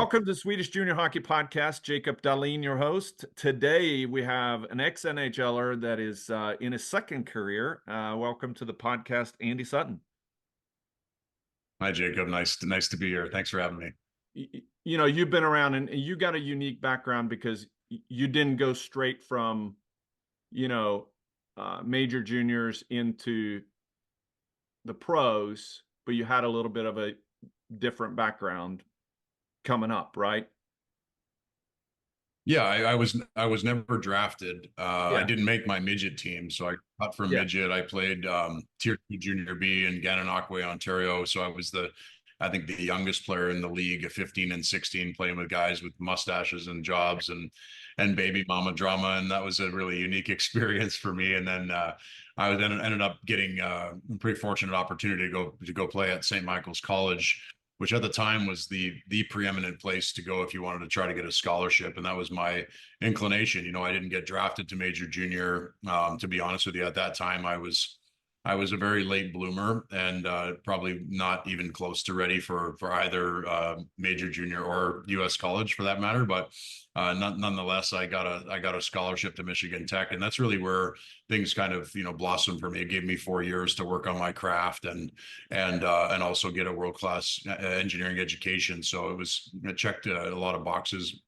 Welcome to Swedish Junior Hockey Podcast. Jacob Dahlin, your host. Today we have an ex-NHLer that is in his second career. Welcome to the podcast, Andy Sutton. Hi, Jacob. Nice to be here. Thanks for having me. You know, you've been around and you got a unique background because you didn't go straight from, major juniors into the pros, but you had a little bit of a different background coming up, right? Yeah, I was never drafted. I Yeah. didn't make my midget team, so I cut for Yeah. midget. I played Tier 2 Junior B in Gananoque, Ontario. So I think the youngest player in the league at 15 and 16, playing with guys with mustaches and jobs and baby mama drama, and that was a really unique experience for me. And then ended up getting a pretty fortunate opportunity to go play at St. Michael's College, which at the time was the preeminent place to go if you wanted to try to get a scholarship. And that was my inclination. I didn't get drafted to major junior. To be honest with you, at that time I was a very late bloomer and probably not even close to ready for either major junior or U.S. college for that matter. But nonetheless, I got a scholarship to Michigan Tech, and that's really where things kind of blossomed for me. It gave me 4 years to work on my craft and also get a world-class engineering education. So it checked a lot of boxes.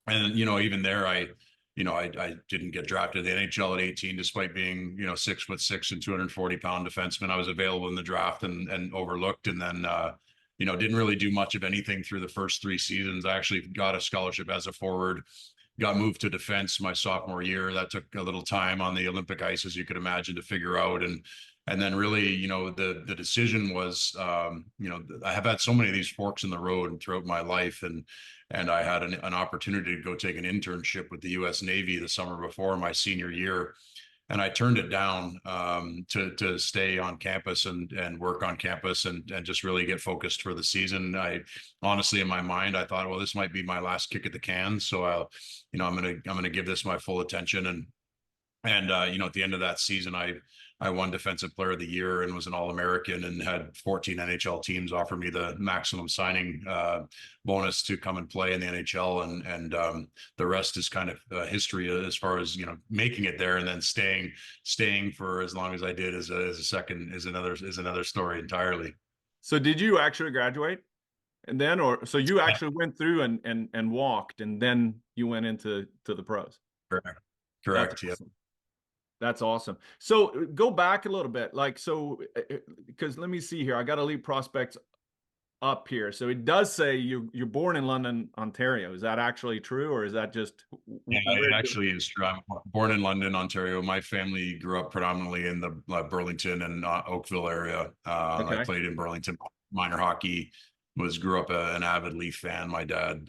And even there, I didn't get drafted to the NHL at 18, despite being 6'6" and 240-pound defenseman. I was available in the draft and overlooked, and then didn't really do much of anything through the first 3 seasons. I actually got a scholarship as a forward, got moved to defense my sophomore year. That took a little time on the Olympic ice, as you could imagine, to figure out. And then really, the decision was, I have had so many of these forks in the road throughout my life, and I had an opportunity to go take an internship with the U.S. Navy the summer before my senior year, and I turned it down to stay on campus and work on campus and just really get focused for the season. I honestly, in my mind, I thought, well, this might be my last kick at the can, so I'm gonna give this my full attention. And at the end of that season, I won Defensive Player of the Year and was an All-American and had 14 NHL teams offer me the maximum signing bonus to come and play in the NHL. And the rest is kind of history as far as making it there and then staying for as long as I did is another story entirely. So did you actually graduate? And then, or so you actually went through and walked, and then you went into the pros. Correct. That's Correct. Yeah. awesome. That's awesome. So go back a little bit, because let me see here. I got to leave prospects up here. So it does say you're born in London, Ontario. Is that actually true, or is that just Yeah, it actually is true. I'm born in London, Ontario. My family grew up predominantly in the Burlington and Oakville area. I okay? played in Burlington minor hockey. Grew up an avid Leaf fan. My dad,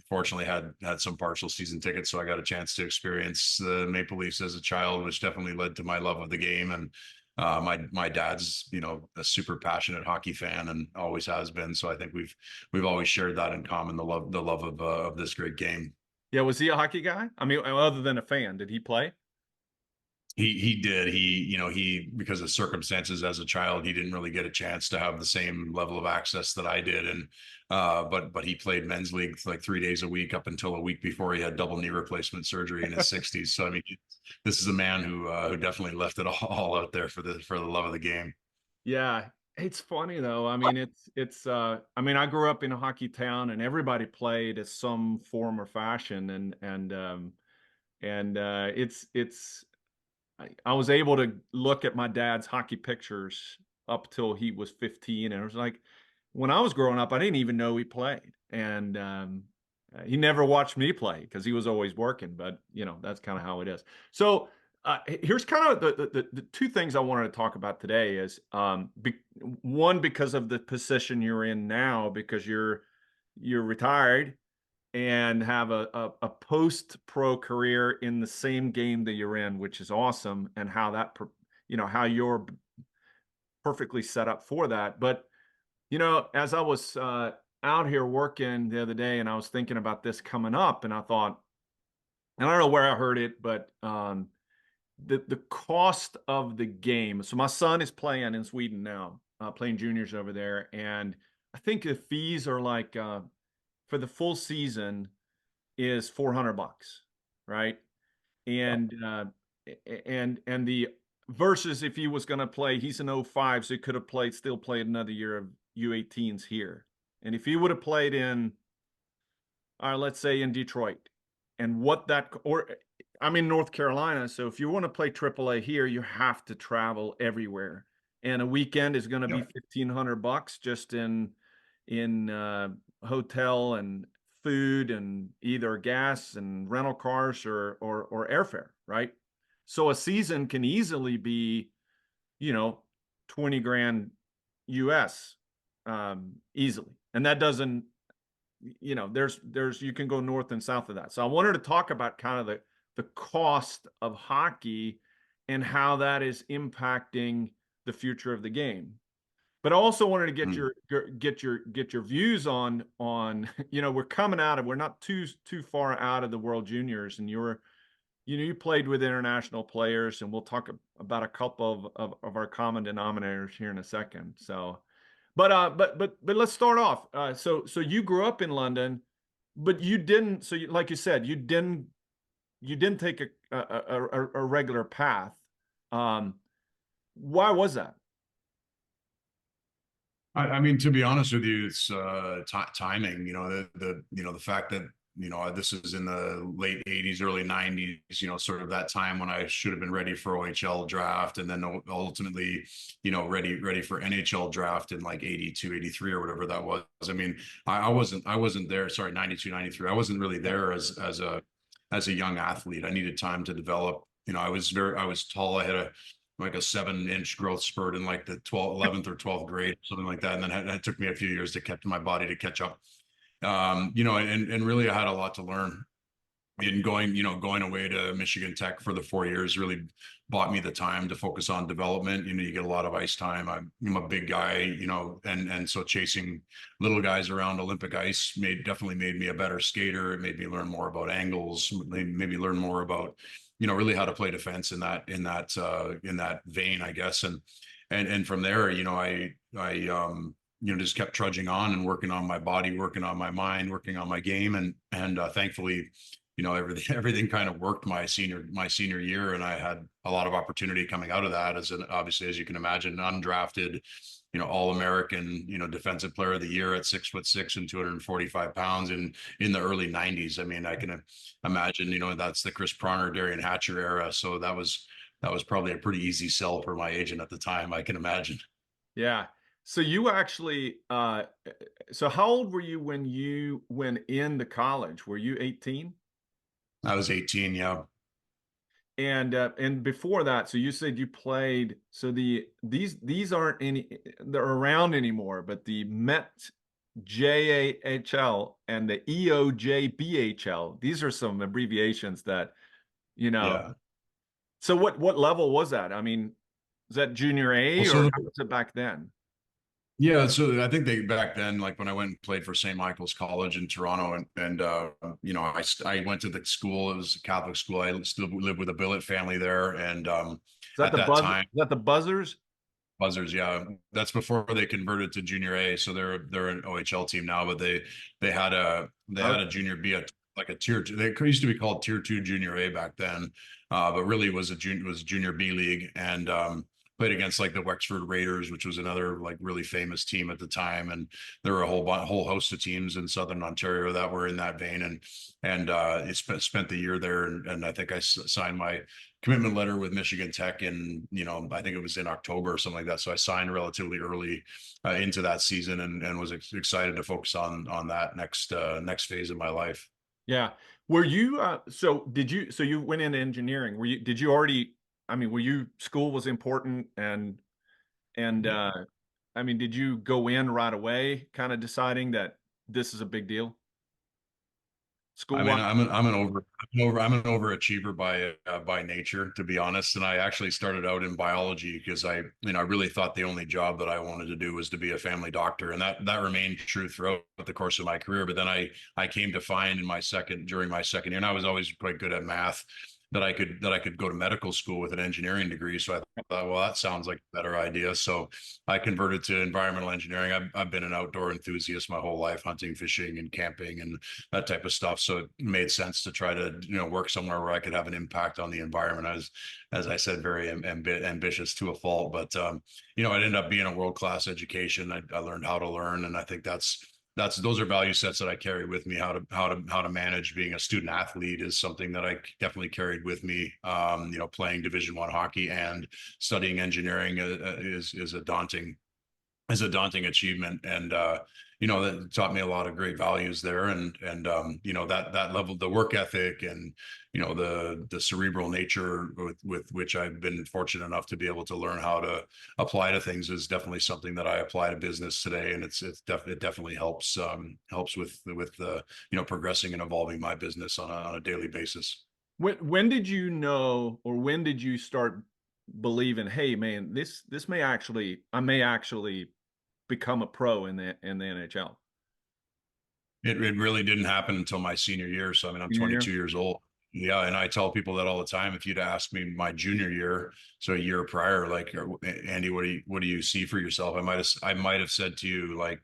fortunately, had some partial season tickets, so I got a chance to experience the Maple Leafs as a child, which definitely led to my love of the game. And my dad's a super passionate hockey fan and always has been. So I think we've always shared that in common, the love of this great game. Yeah, was he a hockey guy? I mean, other than a fan, did he play? He did. He because of circumstances as a child, he didn't really get a chance to have the same level of access that I did. And but he played men's league like 3 days a week up until a week before he had double knee replacement surgery in his 60s. So I mean, this is a man who definitely left it all out there for the love of the game. Yeah, it's funny though. I mean, it's I mean, I grew up in a hockey town and everybody played as some form or fashion and it's I was able to look at my dad's hockey pictures up till he was 15 and it was like when I was growing up, I didn't even know he played. And he never watched me play because he was always working, but that's kind of how it is. So here's kind of the two things I wanted to talk about today is one because of the position you're in now because you're retired and have a post pro career in the same game that you're in, which is awesome, and how that how you're perfectly set up for that. But as I was out here working the other day, and I was thinking about this coming up, and I thought, and I don't know where I heard it, but the cost of the game. So my son is playing in Sweden now, playing juniors over there, and I think the fees are like for the full season is $400, right? And the versus if he was going to play, he's an 05, so he could have still played another year of U18s here. And if he would have played in, let's say in Detroit, and what that, or I'm in North Carolina, so if you want to play AAA here, you have to travel everywhere, and a weekend is going to be $1,500 just in hotel and food and either gas and rental cars or airfare, right? So a season can easily be, 20 grand US easily. And that doesn't, you can go north and south of that. So I wanted to talk about kind of the cost of hockey and how that is impacting the future of the game. But I also wanted to get your views on we're coming out of, we're not too far out of the World Juniors, and you played with international players, and we'll talk about a couple of our common denominators here in a second. So, but let's start off. So you grew up in London, but you didn't. So like you said, you didn't take a regular path. Why was that? I mean, to be honest with you, it's timing. The fact that this is in the late '80s, early '90s. Sort of that time when I should have been ready for OHL draft, and then ultimately, ready for NHL draft in like '82, '83 or whatever that was. I mean, I wasn't there. Sorry, '92, '93. I wasn't really there as a young athlete. I needed time to develop. I was tall. I had like a 7-inch growth spurt in like the 11th or 12th grade, something like that. And then it took me a few years to get my body to catch up. And really I had a lot to learn. And going away to Michigan Tech for the 4 years really bought me the time to focus on development. You get a lot of ice time. I'm a big guy, and so chasing little guys around Olympic ice definitely made me a better skater. It made me learn more about angles, made me learn more about, really how to play defense in that vein, I guess. And from there, I just kept trudging on and working on my body, working on my mind, working on my game. And thankfully, everything kind of worked my senior year. And I had a lot of opportunity coming out of that obviously, as you can imagine, undrafted, All-American, defensive player of the year at 6'6" and 245 pounds in the early '90s. I mean, I can imagine, that's the Chris Pronger, Darian Hatcher era. So that was probably a pretty easy sell for my agent at the time, I can imagine. Yeah. So you actually, so how old were you when you went into college? Were you 18? I was 18, yeah. And before that, so you said you played. So these aren't they're around anymore, but the Met JAHL and the EOJBHL. These are some abbreviations that, Yeah. So what level was that? I mean, is that junior A, Well, or how was it back then? yeah, so I think back then, like when I went and played for St. Michael's College in Toronto, and I went to the school. It was a Catholic school. I still lived with a billet family there, and at that time, Is that the Buzzers? Buzzers, yeah, that's before they converted to Junior A. So they're an OHL team now, but they had a Junior B, like a tier two. They used to be called Tier 2 Junior A back then, but really was Junior B league, and played against like the Wexford Raiders, which was another like really famous team at the time. And there were a whole host of teams in Southern Ontario that were in that vein. And it spent the year there. And I think I signed my commitment letter with Michigan Tech in, I think it was in October or something like that. So I signed relatively early into that season, and was excited to focus on that next phase of my life. Yeah. Were you, so you went into engineering. Did you already, I mean, school was important, and I mean, did you go in right away kind of deciding that this is a big deal? I School mean, wise? I'm an overachiever by nature, to be honest. And I actually started out in biology because I really thought the only job that I wanted to do was to be a family doctor, and that remained true throughout the course of my career. But then I came to find during my second year, and I was always quite good at math. that I could go to medical school with an engineering degree. So I thought, well, that sounds like a better idea. So I converted to environmental engineering. I've been an outdoor enthusiast my whole life, hunting, fishing, and camping, and that type of stuff. So it made sense to try to work somewhere where I could have an impact on the environment. As I said, very ambitious to a fault, but it ended up being a world-class education. I learned how to learn, and I think those are value sets that I carry with me. How to manage being a student athlete is something that I definitely carried with me. Playing Division I hockey and studying engineering is a daunting achievement, and that taught me a lot of great values there, and that level, the work ethic, and the cerebral nature with which I've been fortunate enough to be able to learn how to apply to things is definitely something that I apply to business today, and it definitely helps with progressing and evolving my business on a daily basis. When did you know, or when did you start believing, hey man, I may actually become a pro in the NHL? It really didn't happen until my senior year. So I mean, I'm Junior 22 year? years old. Yeah, and I tell people that all the time. If you'd asked me my junior year, so a year prior, like, Andy, what do you see for yourself? I might have said to you, like,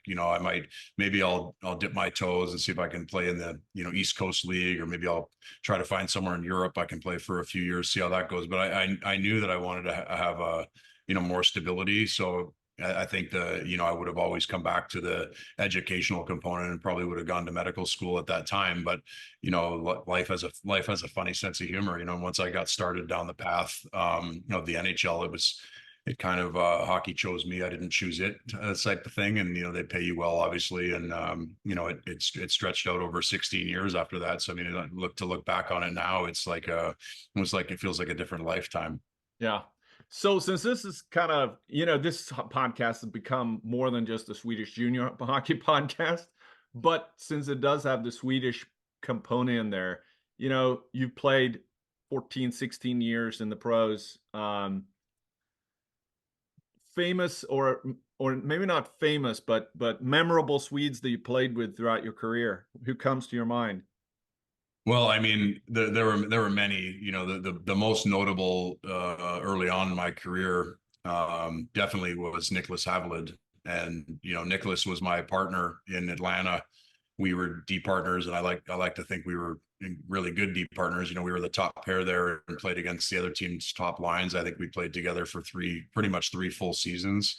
maybe I'll dip my toes and see if I can play in the East Coast League, or maybe I'll try to find somewhere in Europe I can play for a few years, see how that goes. But I knew that I wanted to have more stability. So I think I would have always come back to the educational component, and probably would have gone to medical school at that time. But life has a funny sense of humor. Once I got started down the path of the NHL, it kind of hockey chose me. I didn't choose it, type of thing. And they pay you well, obviously, and it stretched out over 16 years after that. So I mean, look back on it now, it feels like a different lifetime. Yeah. So since this is kind of, this podcast has become more than just a Swedish junior hockey podcast, but since it does have the Swedish component in there, you've played 14, 16 years in the pros. Famous, or maybe not famous, but memorable Swedes that you played with throughout your career. Who comes to your mind? Well, I mean, there were many. The most notable early on in my career definitely was Nicholas Haviland, and Nicholas was my partner in Atlanta. We were D partners, and I like to think we were really good D partners. We were the top pair there and played against the other team's top lines. I think we played together for pretty much three full seasons.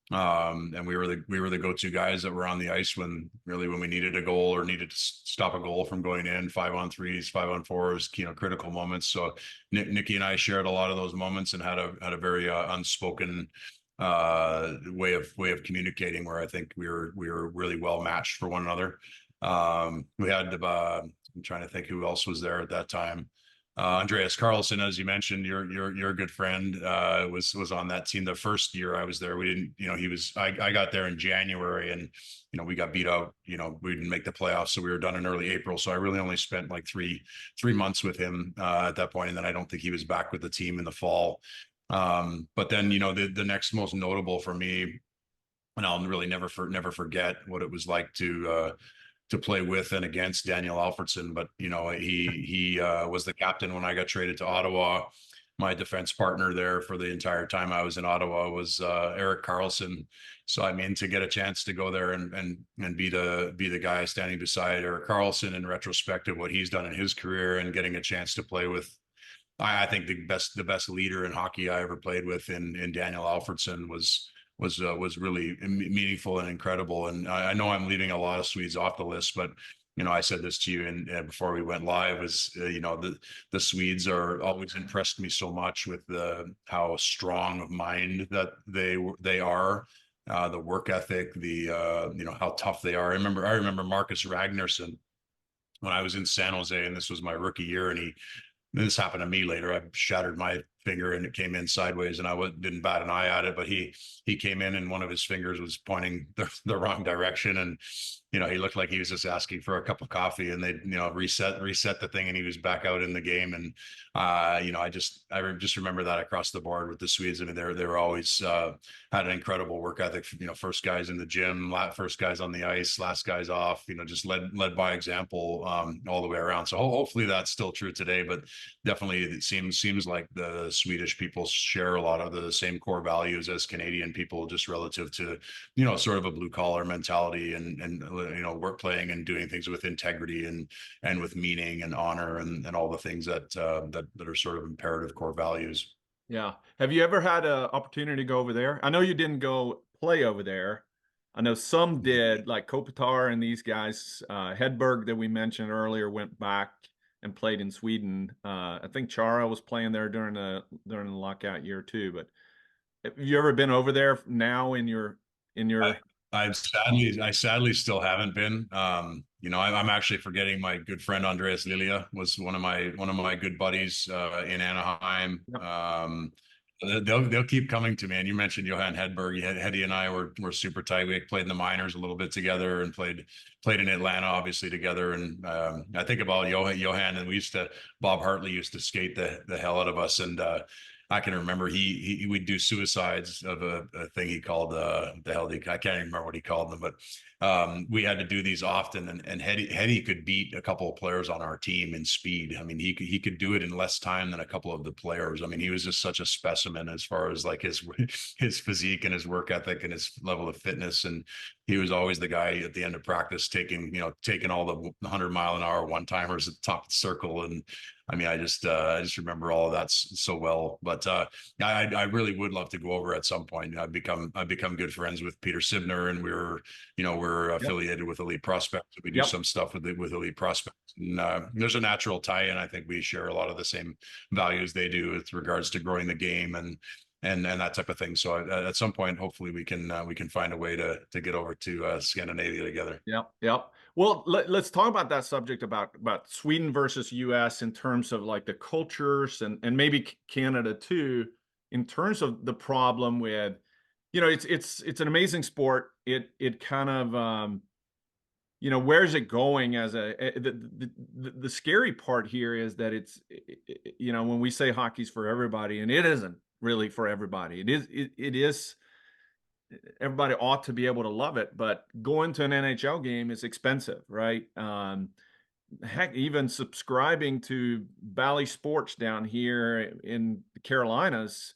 And we were the go-to guys that were on the ice when we needed a goal or needed to stop a goal from going in, 5-on-3s, 5-on-4s, critical moments. So Nicky and I shared a lot of those moments, and had a very unspoken way of communicating, where I think we were really well matched for one another. We had I'm trying to think who else was there at that time. Andreas Carlson, as you mentioned, your good friend, was on that team the first year I was there. We didn't, I got there in January, and we got beat out. We didn't make the playoffs, so we were done in early April. So I really only spent like three months with him at that point, and then I don't think he was back with the team in the fall. But then the next most notable for me, and I'll really never forget what it was like to play with and against Daniel Alfredsson. But he was the captain when I got traded to Ottawa. My defense partner there for the entire time I was in Ottawa was Erik Karlsson. So I mean, to get a chance to go there and be the guy standing beside Erik Karlsson, in retrospect of what he's done in his career, and getting a chance to play with, I think, the best leader in hockey I ever played with in Daniel Alfredsson, was really meaningful and incredible. And I know I'm leaving a lot of Swedes off the list, but I said this to you and before we went live, is the Swedes are always impressed me so much with how strong of mind that they are, the work ethic, the how tough they are. I remember Marcus Ragnarsson when I was in San Jose, and this was my rookie year, and this happened to me later. I shattered my finger and it came in sideways, and didn't bat an eye at it, but he came in and one of his fingers was pointing the wrong direction, and he looked like he was just asking for a cup of coffee, and they reset the thing, and he was back out in the game. And I just remember that across the board with the Swedes. I mean, they were always had an incredible work ethic. First guys in the gym, first guys on the ice, last guys off. Just led by example all the way around. So hopefully that's still true today. But definitely it seems like the Swedish people share a lot of the same core values as Canadian people, just relative to sort of a blue collar mentality, and work, playing and doing things with integrity and with meaning and honor, and all the things that are sort of imperative core values. Yeah. Have you ever had an opportunity to go over there? I know you didn't go play over there. I know some did, like Kopitar and these guys. Hedberg, that we mentioned earlier, went back and played in Sweden. I think Chara was playing there during the lockout year too. But have you ever been over there now in your I sadly still haven't been. I'm actually forgetting my good friend Andreas Lilia was one of my good buddies in Anaheim. Yep. They'll keep coming to me. And you mentioned Johan Hedberg. Hetty and I were super tight. We played in the minors a little bit together, and played in Atlanta, obviously, together. And I think about Johan, and Bob Hartley used to skate the hell out of us. And I can remember he would do suicides of a thing he called I can't even remember what he called them, but we had to do these often, and Hetty could beat a couple of players on our team in speed. I mean, he could do it in less time than a couple of the players. I mean, he was just such a specimen as far as like his physique and his work ethic and his level of fitness. And he was always the guy at the end of practice taking all the 100-mile-an-hour one-timers at the top of the circle. And I mean, I just remember all of that so well. But I really would love to go over at some point. I've become good friends with Peter Sibner, and we're affiliated with Elite Prospects. We do some stuff with Elite Prospects. And there's a natural tie-in. I think we share a lot of the same values they do with regards to growing the game and that type of thing. So at some point, hopefully we can find a way to get over to Scandinavia together. Yep. Well, let's talk about that subject about Sweden versus US in terms of like the cultures, and maybe Canada too, in terms of the problem with, it's an amazing sport. It kind of where's it going as the scary part here is that it's when we say hockey's for everybody, and it isn't really for everybody. It is everybody ought to be able to love it, but going to an NHL game is expensive, right? Heck, even subscribing to Bally Sports down here in the Carolinas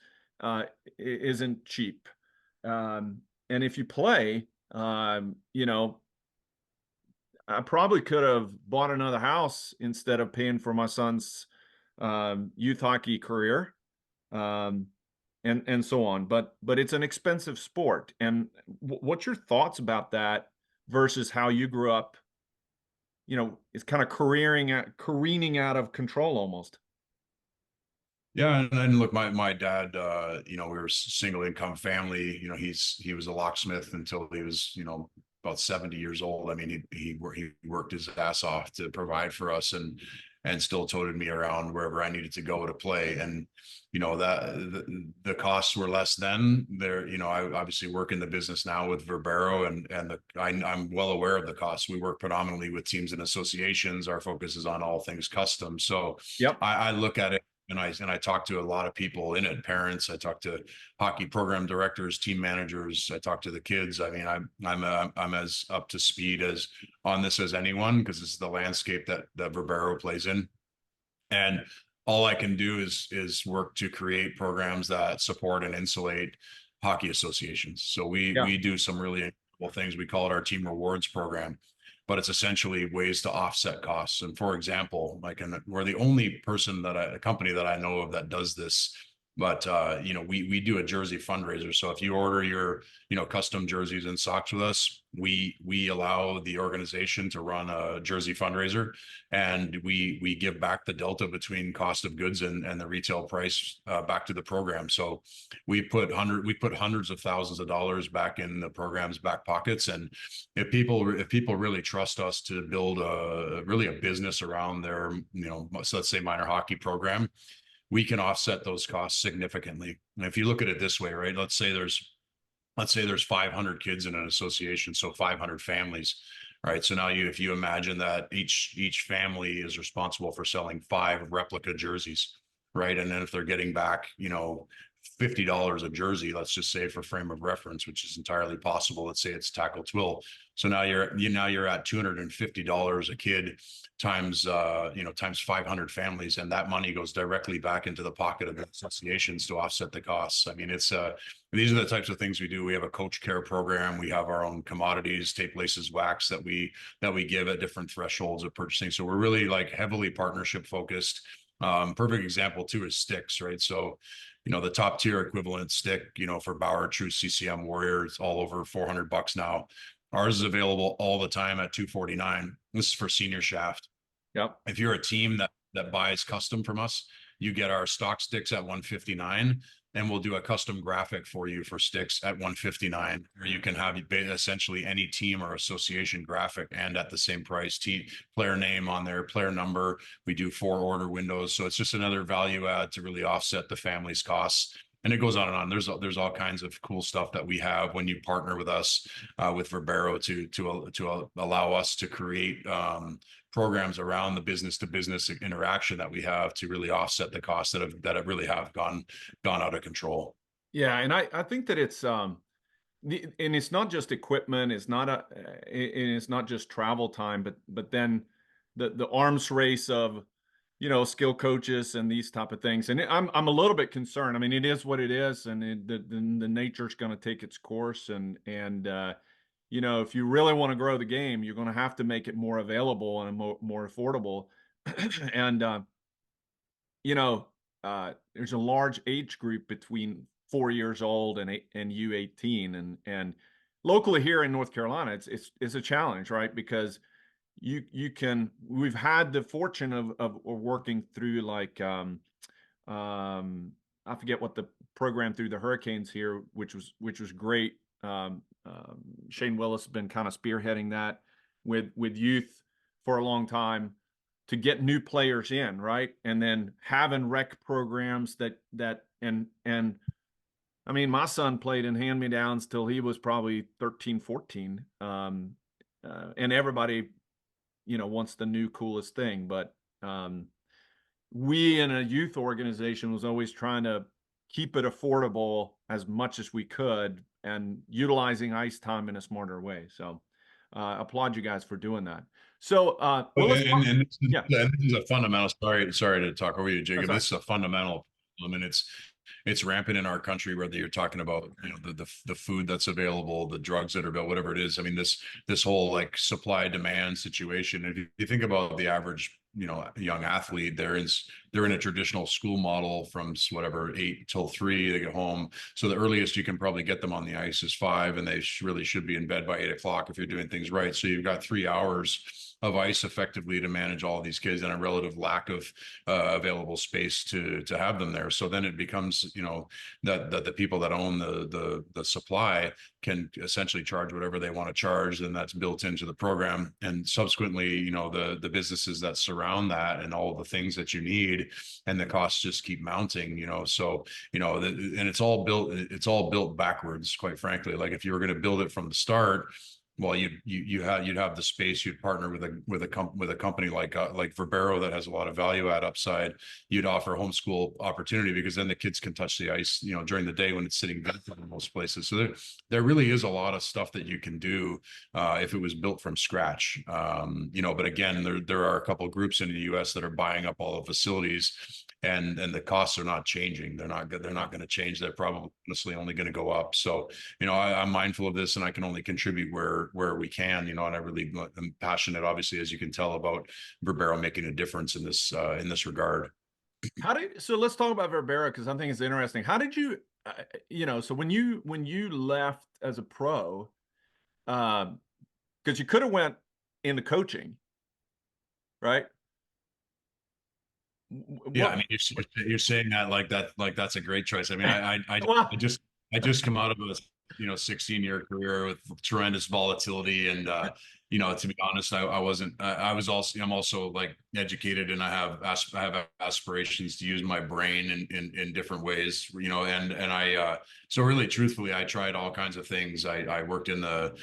isn't cheap. And if you play, I probably could have bought another house instead of paying for my son's youth hockey career. And so on, but it's an expensive sport. And what's your thoughts about that versus how you grew up? It's kind of careening out of control almost. Yeah, and look, my dad, we were a single income family. He was a locksmith until he was about 70 years old. I mean, he worked his ass off to provide for us, and still toted me around wherever I needed to go to play. And that the costs were less then. I obviously work in the business now with Verbero, and I'm well aware of the costs. We work predominantly with teams and associations. Our focus is on all things custom. So I look at it, and I talk to a lot of people in it, parents. I talk to hockey program directors, team managers. I talk to the kids. I mean, I'm as up to speed on this as anyone, because this is the landscape that Verbero plays in. And all I can do is work to create programs that support and insulate hockey associations. So we do some really incredible things. We call it our team rewards program, but it's essentially ways to offset costs. And for example, we're the only company that I know of that does this. But we do a jersey fundraiser. So if you order your custom jerseys and socks with us, we allow the organization to run a jersey fundraiser, and we give back the delta between cost of goods and the retail price back to the program. So we put hundreds of thousands of dollars back in the program's back pockets. And if people really trust us to build a business around their so let's say minor hockey program, we can offset those costs significantly. And if you look at it this way, right? Let's say there's 500 kids in an association, so 500 families, right? So now if you imagine that each family is responsible for selling 5 replica jerseys, right? And then if they're getting back, $50 a jersey, let's just say for frame of reference, which is entirely possible. Let's say it's tackle twill. So now you're at $250 a kid times times 500 families, and that money goes directly back into the pocket of the associations to offset the costs. I mean, these are the types of things we do. We have a coach care program. We have our own commodities, tape, laces, wax that we give at different thresholds of purchasing. So we're really like heavily partnership focused. Perfect example too is sticks, right? So the top tier equivalent stick, for Bauer True CCM Warrior, it's all over $400 now. Ours is available all the time at $249. This is for senior shaft. Yep. If you're a team that buys custom from us, you get our stock sticks at $159, and we'll do a custom graphic for you for sticks at $159, where you can have essentially any team or association graphic and at the same price. Player name on there, player number. We do 4 order windows, so it's just another value add to really offset the family's costs. And it goes on and on. There's all kinds of cool stuff that we have when you partner with us with Verbero to allow us to create programs around the business to business interaction that we have to really offset the costs that really have gone out of control. Yeah, and I think that it's and it's not just equipment, it's not just travel time, but then the arms race of skill coaches and these type of things. And I'm a little bit concerned. I mean, it is what it is, and the nature's going to take its course. And if you really want to grow the game, you're going to have to make it more available and more affordable. And there's a large age group between 4 years old and U18, and locally here in North Carolina, it's a challenge, right? Because we've had the fortune of working through like I forget what the program through the Hurricanes here, which was great. Shane Willis has been kind of spearheading that with youth for a long time to get new players in, right? And then having rec programs that and I mean, my son played in hand-me-downs till he was probably 13, 14. And everybody wants the new coolest thing. But we in a youth organization was always trying to keep it affordable as much as we could and utilizing ice time in a smarter way. So applaud you guys for doing that. So This yeah. is a fundamental. Sorry to talk over you, Jacob. That's This is a fundamental problem, and it's rampant in our country. Whether you're talking about the food that's available, the drugs that are available, whatever it is. I mean, this whole like supply demand situation. If you think about the average young athlete, they're in a traditional school model from whatever 8 till 3, they get home. So the earliest you can probably get them on the ice is 5, and they really should be in bed by 8 o'clock if you're doing things right. So you've got 3 hours of ice effectively to manage all of these kids, and a relative lack of available space to have them there. So then it becomes that the people that own the supply can essentially charge whatever they want to charge, and that's built into the program. And subsequently, the businesses that surround that and all the things that you need, and the costs just keep mounting. So and it's all built backwards, quite frankly. Like if you were going to build it from the start, well, you'd have the space. You'd partner with a company like Verbero that has a lot of value add upside. You'd offer homeschool opportunity, because then the kids can touch the ice, during the day when it's sitting vacant in most places. So there really is a lot of stuff that you can do if it was built from scratch. But again, there are a couple of groups in the U.S. that are buying up all the facilities, and the costs are not changing. They're not going to change. They're probably honestly only going to go up. So I'm mindful of this, and I can only contribute where we can, and I really am passionate, obviously, as you can tell, about Verbero making a difference in this regard. So let's talk about Verbero, because I think it's interesting. How did you, so when you left as a pro, because you could have went into coaching, right? Yeah, I mean, you're saying that like that's a great choice. I mean, I just come out of a 16-year career with tremendous volatility, and To be honest, I wasn't. I was also. I'm also like educated, and I have aspirations to use my brain in different ways. And I. So really, truthfully, I tried all kinds of things. I worked in the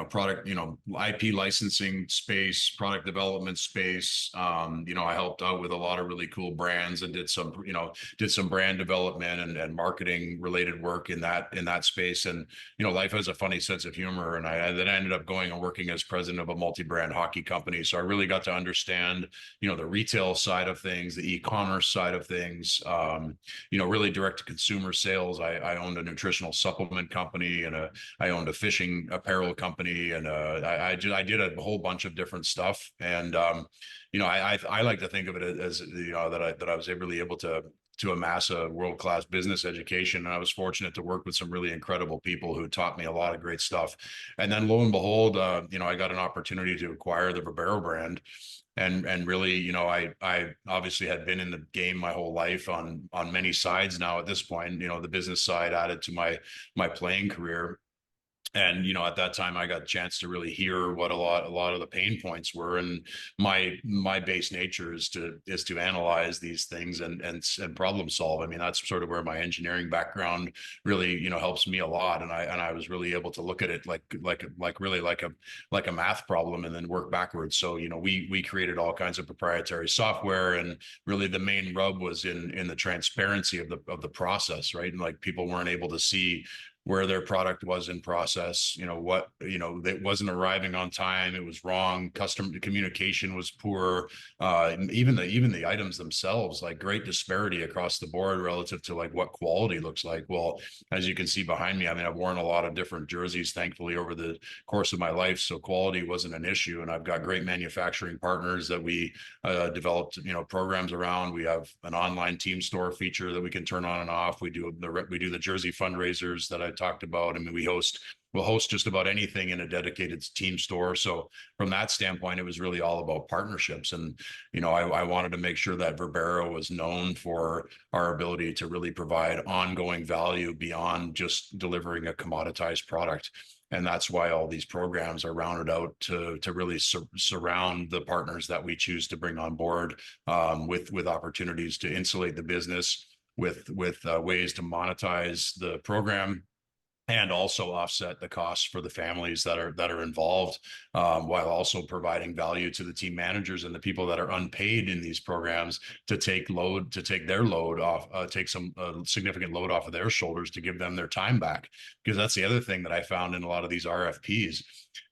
product IP licensing space, product development space. I helped out with a lot of really cool brands and did some brand development and marketing related work in that space. And life has a funny sense of humor. And I then ended up going and working as president of a multi-brand hockey company. So I really got to understand, the retail side of things, the e-commerce side of things, really direct to consumer sales. I owned a nutritional supplement company and I owned a fishing apparel company, and I did a whole bunch of different stuff. And I like to think of it as that I was really able to amass a world-class business education. And I was fortunate to work with some really incredible people who taught me a lot of great stuff. And then lo and behold, I got an opportunity to acquire the Verbero brand. And really, I obviously had been in the game my whole life on many sides now at this point, the business side added to my playing career. And at that time I got a chance to really hear what a lot of the pain points were. And my base nature is to analyze these things and problem solve. I mean, that's sort of where my engineering background really helps me a lot. And I was really able to look at it really like a math problem and then work backwards. So we created all kinds of proprietary software, and really the main rub was in the transparency of the process, right? And like, people weren't able to see where their product was in process, that wasn't arriving on time, it was wrong, customer communication was poor, even the items themselves, like great disparity across the board relative to like what quality looks like. Well, as you can see behind me, I mean, I've worn a lot of different jerseys, thankfully, over the course of my life, so quality wasn't an issue. And I've got great manufacturing partners that we developed, programs around. We have an online team store feature that we can turn on and off. We do the jersey fundraisers that I talked about. I mean, we'll host just about anything in a dedicated team store. So from that standpoint, it was really all about partnerships. And, I wanted to make sure that Verbero was known for our ability to really provide ongoing value beyond just delivering a commoditized product. And that's why all these programs are rounded out to really surround the partners that we choose to bring on board, with opportunities to insulate the business, with ways to monetize the program, and also offset the costs for the families that are involved, while also providing value to the team managers and the people that are unpaid in these programs to take their load off, take some significant load off of their shoulders to give them their time back. Because that's the other thing that I found in a lot of these RFPs.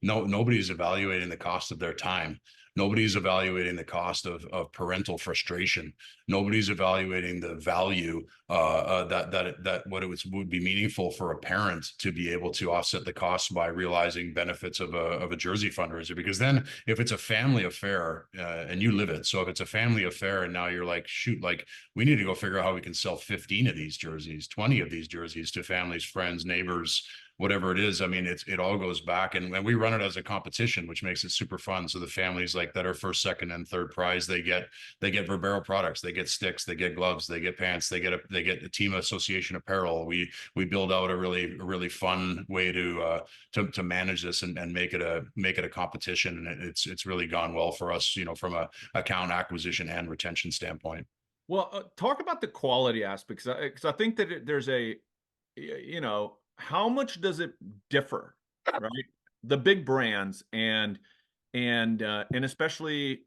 Nobody's evaluating the cost of their time. Nobody's evaluating the cost of parental frustration. Nobody's evaluating the value that what would be meaningful for a parent to be able to offset the costs by realizing benefits of a jersey fundraiser. Because then, if it's a family affair and you live it, so if it's a family affair and now you're like, shoot, like, we need to go figure out how we can sell 15 of these jerseys, 20 of these jerseys to families, friends, neighbors, whatever it is. I mean, it all goes back, and we run it as a competition, which makes it super fun. So the families like that are first, second, and third prize, they get Verbero products, they get sticks, they get gloves, they get pants, they get a team association apparel. We build out a really fun way to manage this and make it a competition, and it's really gone well for us, from a account acquisition and retention standpoint. Well, talk about the quality aspect, because I think that there's how much does it differ, right? The big brands and especially,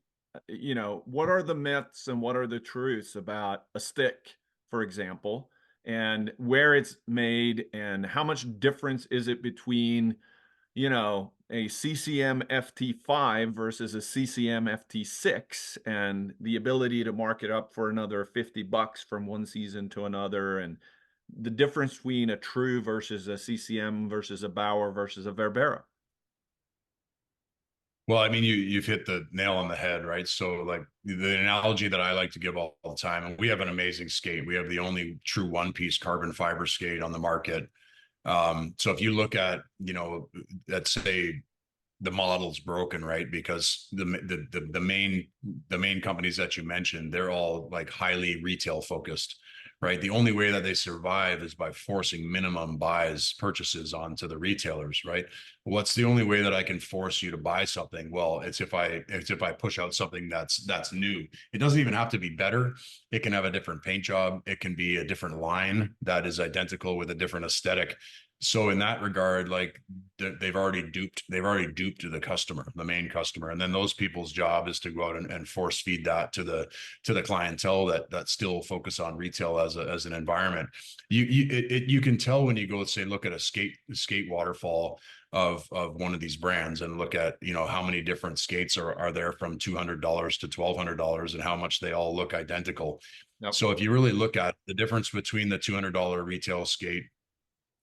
what are the myths and what are the truths about a stick, for example, and where it's made, and how much difference is it between, a CCM FT5 versus a CCM FT6, and the ability to mark it up for another $50 from one season to another, and the difference between a true versus a CCM versus a Bauer versus a Verbero. Well, I mean, you've hit the nail on the head, right? So, like, the analogy that I like to give all the time, and we have an amazing skate. We have the only true one-piece carbon fiber skate on the market. So if you look at, let's say the model's broken, right? Because the main companies that you mentioned, they're all like highly retail focused, right? The only way that they survive is by forcing minimum purchases onto the retailers, right? What's the only way that I can force you to buy something? Well, it's if I push out something that's new. It doesn't even have to be better. It can have a different paint job. It can be a different line that is identical with a different aesthetic. So in that regard, like they've already duped the customer, the main customer, and then those people's job is to go out and force feed that to the clientele that still focus on retail as an environment. You can tell when you go, say, look at a skate waterfall of one of these brands and look at, you know, how many different skates are there from $200 to $1,200 and how much they all look identical. Yep. So if you really look at the difference between the $200 retail skate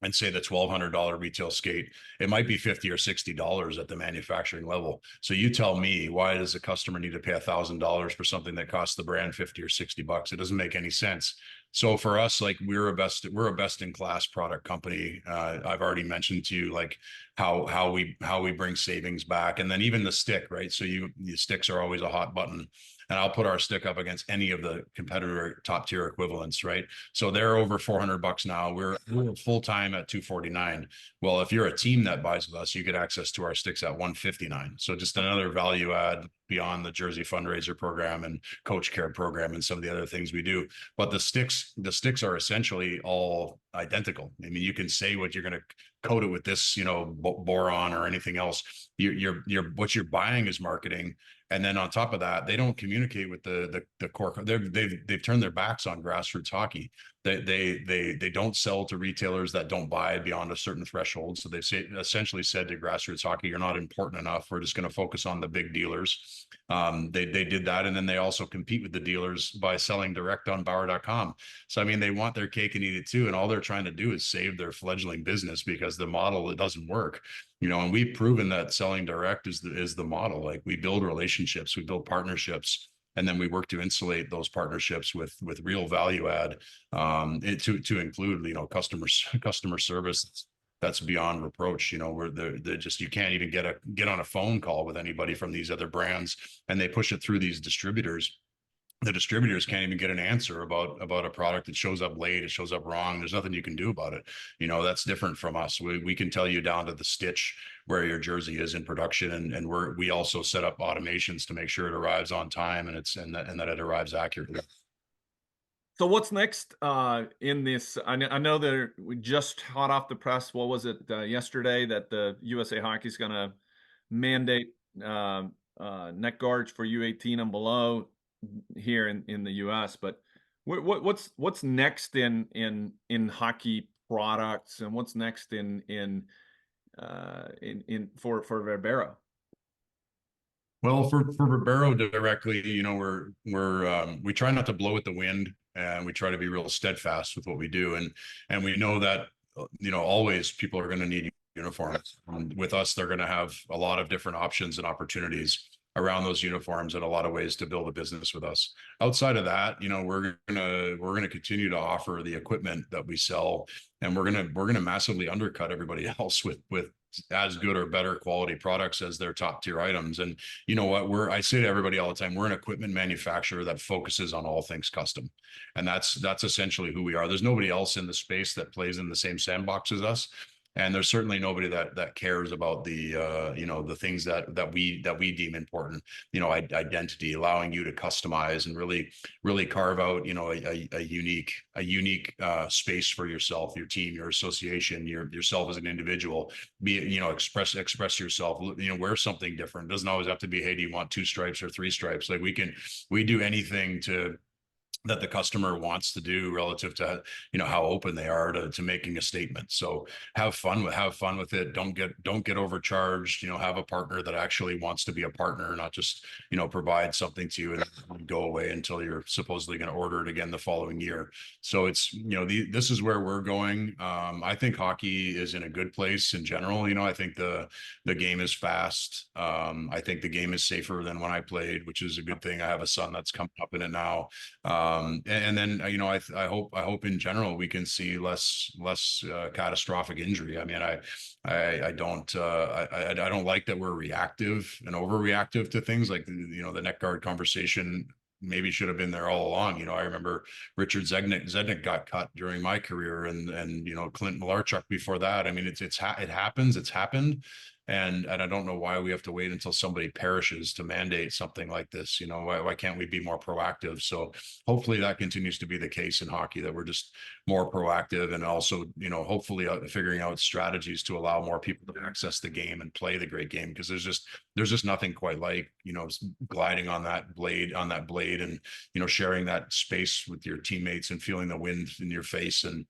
and say the $1,200 retail skate, it might be $50 or $60 at the manufacturing level. So you tell me, why does a customer need to pay $1,000 for something that costs the brand 50 or 60 bucks? It doesn't make any sense. So for us, like we're a best in class product company. I've already mentioned to you like how we bring savings back, and then even the stick, right? So the sticks are always a hot button. And I'll put our stick up against any of the competitor top tier equivalents, right? So they're over 400 bucks now. We're full time at 249. Well, if you're a team that buys with us, you get access to our sticks at 159. So just another value add beyond the Jersey fundraiser program and coach care program and some of the other things we do. But the sticks are essentially all identical. I mean, you can say what you're going to coat it with this, you know, boron or anything else. What you're buying is marketing. And then on top of that, they don't communicate with the core. They've turned their backs on grassroots hockey. They don't sell to retailers that don't buy beyond a certain threshold. So they've essentially said to grassroots hockey, you're not important enough. We're just going to focus on the big dealers. They did that, and then they also compete with the dealers by selling direct on Bauer.com. So I mean, they want their cake and eat it too, and all they're trying to do is save their fledgling business because the model, it doesn't work. You know, and we've proven that selling direct is the model. Like we build relationships, we build partnerships, and then we work to insulate those partnerships with real value add, to include, you know, customer service that's beyond reproach. You know, where they're just, you can't even get on a phone call with anybody from these other brands, and they push it through these distributors. The distributors can't even get an answer about a product that shows up late, it shows up wrong. There's nothing you can do about it. You know, that's different from us. We can tell you down to the stitch where your jersey is in production, and we also set up automations to make sure it arrives on time and that it arrives accurately. So what's next in this? I know that we just hot off the press. What was it yesterday that the USA Hockey is going to mandate neck guards for U18 and below here in the U.S. But what's next in hockey products, and what's next in for Verbero? Well, for Verbero directly, you know, we try not to blow at the wind, and we try to be real steadfast with what we do, and we know that, you know, always people are going to need uniforms. And with us, they're going to have a lot of different options and opportunities around those uniforms and a lot of ways to build a business with us. Outside of that, you know, we're gonna continue to offer the equipment that we sell, and we're gonna massively undercut everybody else with as good or better quality products as their top tier items. And you know what, I say to everybody all the time, we're an equipment manufacturer that focuses on all things custom, and that's essentially who we are. There's nobody else in the space that plays in the same sandbox as us. And there's certainly nobody that cares about the you know, the things that we deem important. You know, identity, allowing you to customize and really carve out, you know, a unique space for yourself, your team, your association, yourself as an individual. Be, you know, express yourself. You know, wear something different. It doesn't always have to be, hey, do you want 2 stripes or 3 stripes? Like we do anything that the customer wants to do relative to, you know, how open they are to making a statement. So have fun with it. Don't get overcharged. You know, have a partner that actually wants to be a partner, not just, you know, provide something to you and go away until you're supposedly going to order it again the following year. So it's, you know, this is where we're going. I think hockey is in a good place in general. You know, I think the game is fast. I think the game is safer than when I played, which is a good thing. I have a son that's coming up in it now. And then, you know, I hope in general we can see less catastrophic injury. I mean, I don't like that we're reactive and overreactive to things like, you know, the neck guard conversation maybe should have been there all along. You know, I remember Richard Zednik got cut during my career, and you know, Clint Malarchuk before that. I mean, it happens. It's happened. And I don't know why we have to wait until somebody perishes to mandate something like this. You know, why can't we be more proactive? So hopefully that continues to be the case in hockey, that we're just more proactive, and also, you know, hopefully figuring out strategies to allow more people to access the game and play the great game, because there's just nothing quite like, you know, gliding on that blade and, you know, sharing that space with your teammates and feeling the wind in your face, and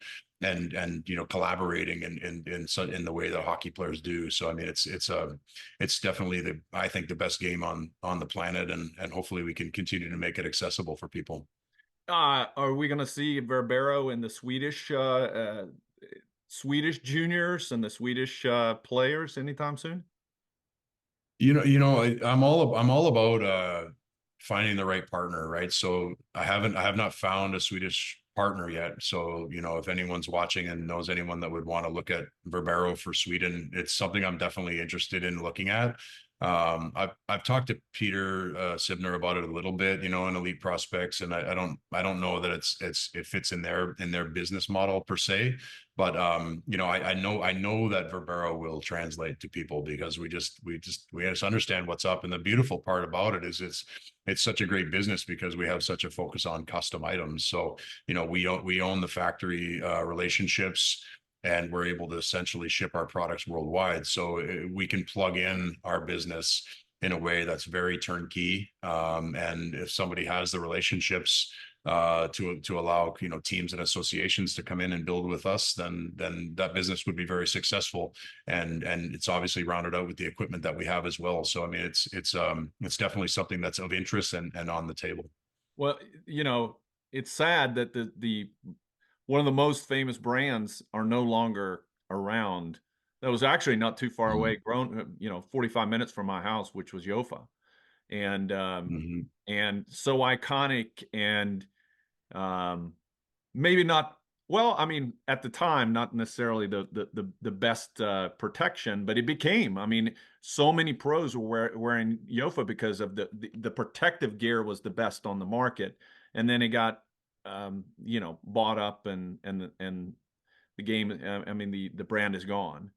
you know, collaborating in the way that hockey players do. So I mean, it's definitely I think the best game on the planet, and hopefully we can continue to make it accessible for people. Are we going to see Verbero in the Swedish juniors and the Swedish players anytime soon? I'm all about finding the right partner, right? So I have not found a Swedish partner yet. So, you know, if anyone's watching and knows anyone that would want to look at Verbero for Sweden, it's something I'm definitely interested in looking at. I've talked to Peter Sibner about it a little bit, you know, in Elite Prospects, and I don't know that it fits in their business model per se, but you know, I know that Verbero will translate to people, because we just understand what's up. And the beautiful part about it is it's such a great business because we have such a focus on custom items. So, you know, we own the factory relationships, and we're able to essentially ship our products worldwide. So we can plug in our business in a way that's very turnkey. And if somebody has the relationships to allow, you know, teams and associations to come in and build with us, then that business would be very successful. And it's obviously rounded out with the equipment that we have as well. So I mean, it's definitely something that's of interest and on the table. Well, you know, it's sad that the one of the most famous brands are no longer around. That was actually not too far away, grown, you know, 45 minutes from my house, which was Yofa. And Mm-hmm. and so iconic, and um maybe not, well, I mean, at the time, not necessarily the best protection, but it became, I mean, so many pros were wearing Yofa because of the protective gear was the best on the market. And then it got you know, bought up, and the game, I mean, the brand is gone.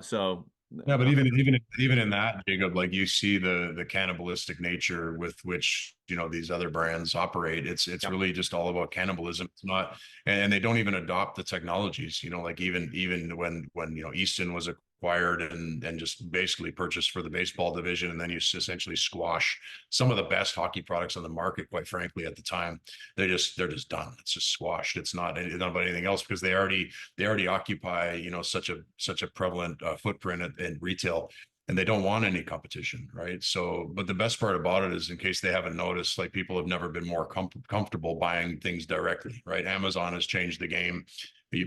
So Yeah, but even in that, Jacob, like, you see the cannibalistic nature with which, you know, these other brands operate. It's yeah. really just all about cannibalism. It's not, and they don't even adopt the technologies. You know, like even when you know, Easton was acquired and just basically purchased for the baseball division, and then you essentially squash some of the best hockey products on the market. Quite frankly, at the time, they're just done. It's just squashed. It's not about anything else, because they already occupy, you know, such a prevalent footprint in retail, and they don't want any competition, right? So, but the best part about it is, in case they haven't noticed, like, people have never been more comfortable buying things directly, right? Amazon has changed the game.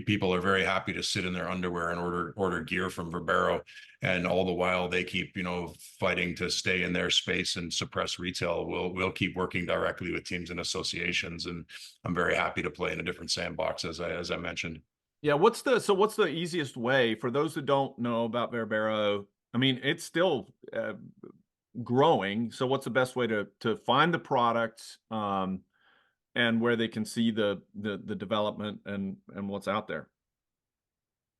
People are very happy to sit in their underwear and order gear from Verbero, and all the while they keep, you know, fighting to stay in their space and suppress retail. We'll keep working directly with teams and associations, and I'm very happy to play in a different sandbox, as I mentioned. Yeah, what's the easiest way for those that don't know about Verbero? I mean, it's still growing. So what's the best way to find the products, and where they can see the development and what's out there?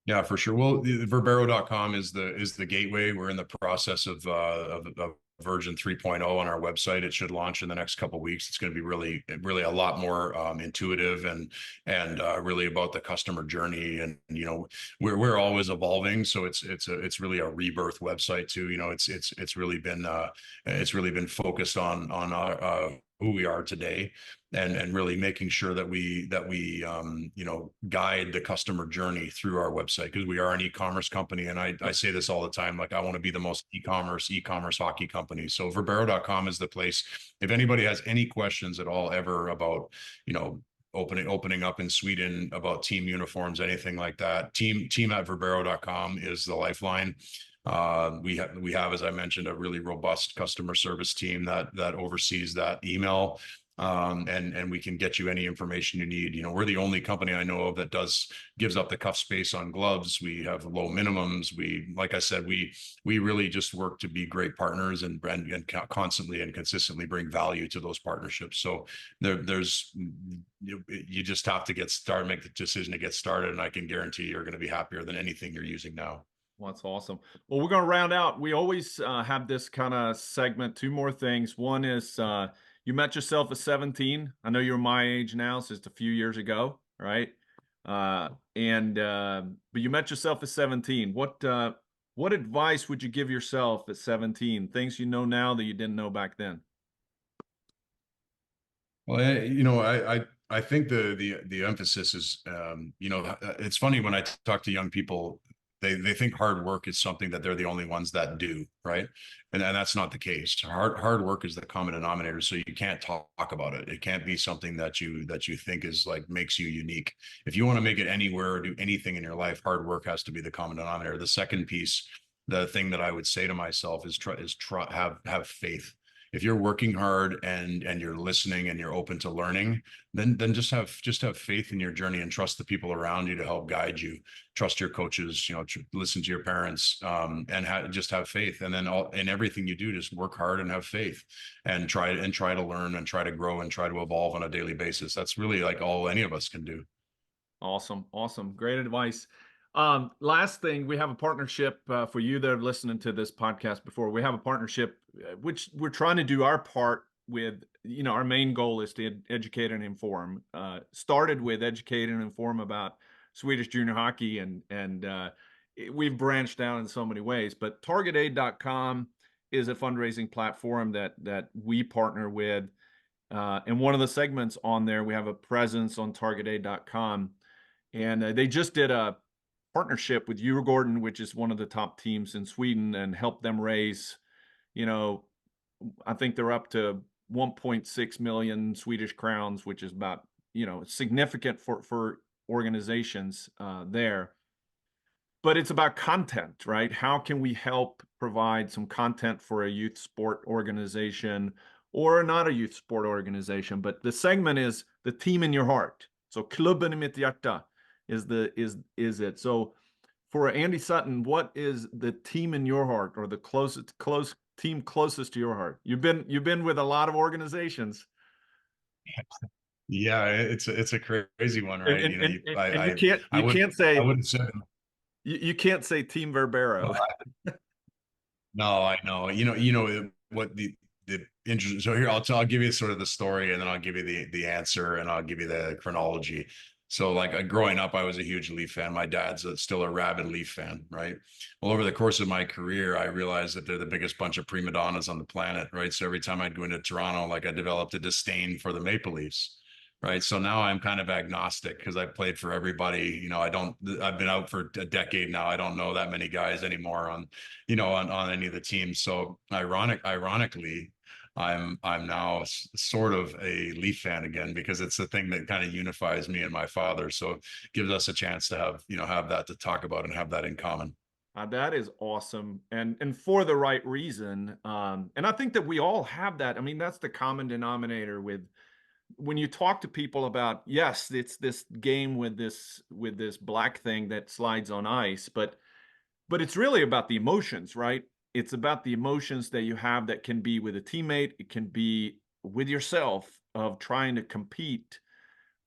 Yeah, for sure. Well, Verbero.com is the gateway. We're in the process of version 3.0 on our website. It should launch in the next couple of weeks. It's going to be really a lot more intuitive, and really about the customer journey. And you know, we're always evolving, so it's really a rebirth website too. You know, it's really been focused on our who we are today, and really making sure that we you know, guide the customer journey through our website, because we are an e-commerce company. And I say this all the time, like, I want to be the most e-commerce hockey company. So Verbero.com is the place. If anybody has any questions at all ever about, you know, opening up in Sweden, about team uniforms, anything like that, team at Verbero.com is the lifeline. We have, as I mentioned, a really robust customer service team that oversees that email. and we can get you any information you need. We're the only company I know of that gives up the cuff space on gloves. We have low minimums. Like I said, we really just work to be great partners and constantly and consistently bring value to those partnerships. So you just have to get started, make the decision to get started, and I can guarantee you're going to be happier than anything you're using now. Well, that's awesome. Well, we're going to round out. We always have this kind of segment. Two more things. One is you met yourself at 17. I know you're my age now, so it's a few years ago, right? But you met yourself at 17. What advice would you give yourself at 17? Things you know now that you didn't know back then. Well, I think the emphasis is, it's funny when I talk to young people, they think hard work is something that they're the only ones that do, right? And that's not the case. Hard work is the common denominator, so you can't talk about it. It can't be something that you think is like makes you unique. If you want to make it anywhere or do anything in your life, hard work has to be the common denominator. The second piece, the thing that I would say to myself is have faith. If you're working hard and you're listening and you're open to learning, then just have faith in your journey and trust the people around you to help guide you. Trust your coaches, listen to your parents, and just have faith. And then in everything you do, just work hard and have faith, and try to learn and try to grow and try to evolve on a daily basis. That's really like all any of us can do. Awesome. Awesome. Great advice. Last thing, we have a partnership for you that are listening to this podcast before. We have a partnership which we're trying to do our part with. Our main goal is to educate and inform. Started with educate and inform about Swedish junior hockey, and we've branched out in so many ways. But targetaid.com is a fundraising platform that we partner with. And one of the segments on there, we have a presence on targetaid.com. And they just did a partnership with Djurgården, which is one of the top teams in Sweden, and helped them raise, I think they're up to 1.6 million Swedish crowns, which is about, significant for organizations there. But it's about content, right? How can we help provide some content for a youth sport organization or not a youth sport organization? But the segment is the team in your heart. So klubben i mitt hjärta is it. So for Andy Sutton, what is the team in your heart, or the close team closest to your heart? You've been with a lot of organizations. Yeah, it's a crazy one, right? And I can't say I wouldn't say you can't say Team Verbero. no, I know. What the interesting. So here I'll give you sort of the story, and then I'll give you the answer, and I'll give you the chronology. So like growing up, I was a huge Leaf fan. My dad's still a rabid Leaf fan, right? Well, over the course of my career, I realized that they're the biggest bunch of prima donnas on the planet, right? So every time I'd go into Toronto, like I developed a disdain for the Maple Leafs, right? So now I'm kind of agnostic because I played for everybody. I've been out for a decade now. I don't know that many guys anymore on any of the teams. So ironically, I'm now sort of a Leaf fan again, because it's the thing that kind of unifies me and my father. So it gives us a chance to have that to talk about and have that in common. That is awesome, and for the right reason. And I think that we all have that. I mean, that's the common denominator with when you talk to people about, yes, it's this game with this black thing that slides on ice, but it's really about the emotions, right? It's about the emotions that you have that can be with a teammate, it can be with yourself of trying to compete,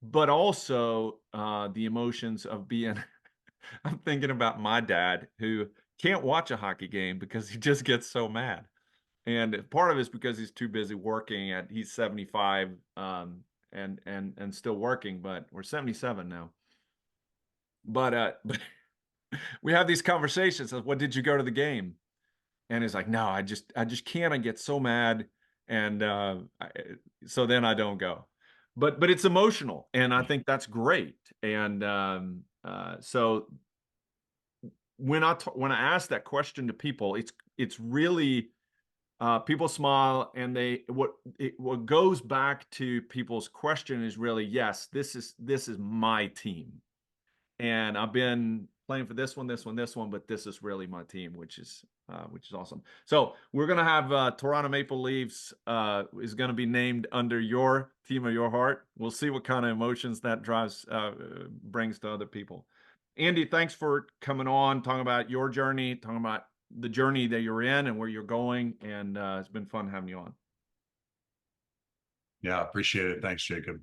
but also the emotions of being. I'm thinking about my dad, who can't watch a hockey game because he just gets so mad. And part of it's because he's too busy working. He's 75 and still working, but we're 77 now. But we have these conversations of, what did you go to the game? And he's like, no, I just can't. I get so mad, and so then I don't go. But it's emotional, and I think that's great. And so when I ask that question to people, it's really people smile, and what goes back to people's question is really, yes, this is my team, and I've been playing for this one, but this is really my team, which is awesome. So we're gonna have Toronto Maple Leafs is gonna be named under your team of your heart. We'll see what kind of emotions that drives brings to other people. Andy, thanks for coming on, talking about your journey, talking about the journey that you're in and where you're going, and it's been fun having you on. Yeah, appreciate it. Thanks, Jacob.